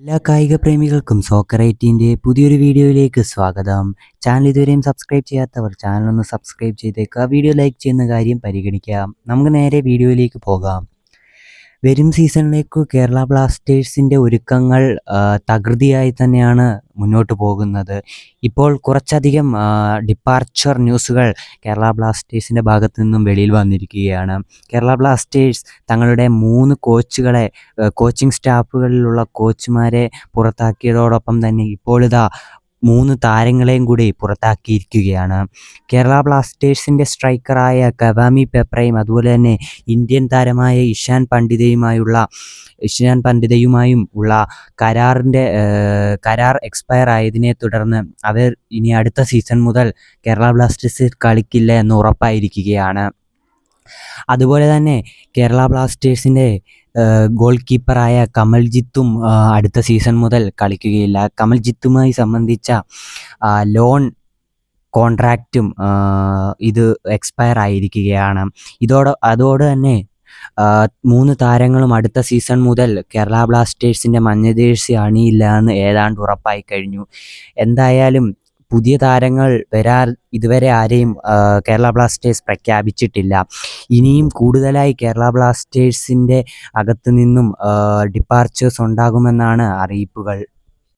എല്ലാ കായിക പ്രേമികൾക്കും സോക്കർ 18ൻ്റെ പുതിയൊരു വീഡിയോയിലേക്ക് സ്വാഗതം. ചാനൽ ഇതുവരെയും സബ്സ്ക്രൈബ് ചെയ്യാത്തവർ ചാനൽ ഒന്ന് സബ്സ്ക്രൈബ് ചെയ്തേക്കുക. വീഡിയോ ലൈക്ക് ചെയ്യുന്ന കാര്യം പരിഗണിക്കാം. നമുക്ക് നേരെ വീഡിയോയിലേക്ക് പോകാം. വരും സീസണിലേക്ക് കേരള ബ്ലാസ്റ്റേഴ്സിൻ്റെ ഒരുക്കങ്ങൾ തകൃതിയായി തന്നെയാണ് മുന്നോട്ട് പോകുന്നത്. ഇപ്പോൾ കുറച്ചധികം ഡിപ്പാർച്ചർ ന്യൂസുകൾ കേരള ബ്ലാസ്റ്റേഴ്സിൻ്റെ ഭാഗത്തു നിന്നും വെളിയിൽ വന്നിരിക്കുകയാണ്. കേരള ബ്ലാസ്റ്റേഴ്സ് തങ്ങളുടെ 3 കോച്ചുകളെ കോച്ചിങ് സ്റ്റാഫുകളിലുള്ള കോച്ചുമാരെ പുറത്താക്കിയതോടൊപ്പം തന്നെ ഇപ്പോൾ ഇതാ 3 താരങ്ങളെയും കൂടി പുറത്താക്കിയിരിക്കുകയാണ്. കേരള ബ്ലാസ്റ്റേഴ്സിൻ്റെ സ്ട്രൈക്കറായ കവാമി പെപ്രയും അതുപോലെ തന്നെ ഇന്ത്യൻ താരമായ ഇഷാൻ പണ്ഡിതയുമായും ഉള്ള കരാർ എക്സ്പയർ ആയതിനെ തുടർന്ന് അവർ ഇനി അടുത്ത സീസൺ മുതൽ കേരള ബ്ലാസ്റ്റേഴ്സിൽ കളിക്കില്ല എന്ന് ഉറപ്പായിരിക്കുകയാണ്. അതുപോലെ തന്നെ കേരള ബ്ലാസ്റ്റേഴ്സിൻ്റെ ഗോൾ കീപ്പറായ കമൽജിത്തും അടുത്ത സീസൺ മുതൽ കളിക്കുകയില്ല. കമൽജിത്തുമായി സംബന്ധിച്ച ലോൺ കോൺട്രാക്റ്റും ഇത് എക്സ്പയർ ആയിരിക്കുകയാണ്. അതോടെ തന്നെ 3 താരങ്ങളും അടുത്ത സീസൺ മുതൽ കേരള ബ്ലാസ്റ്റേഴ്സിൻ്റെ മഞ്ഞ ജേഴ്സി അണിയില്ല എന്ന് ഏതാണ്ട് ഉറപ്പായി കഴിഞ്ഞു. എന്തായാലും പുതിയ താരങ്ങൾ ഇതുവരെ ആരെയും കേരള ബ്ലാസ്റ്റേഴ്സ് പ്രഖ്യാപിച്ചിട്ടില്ല. ഇനിയും കൂടുതലായി കേരള ബ്ലാസ്റ്റേഴ്സിൻ്റെ അകത്തു നിന്നും ഡിപ്പാർച്ചേഴ്സ് ഉണ്ടാകുമെന്നാണ് അറിയിപ്പുകൾ.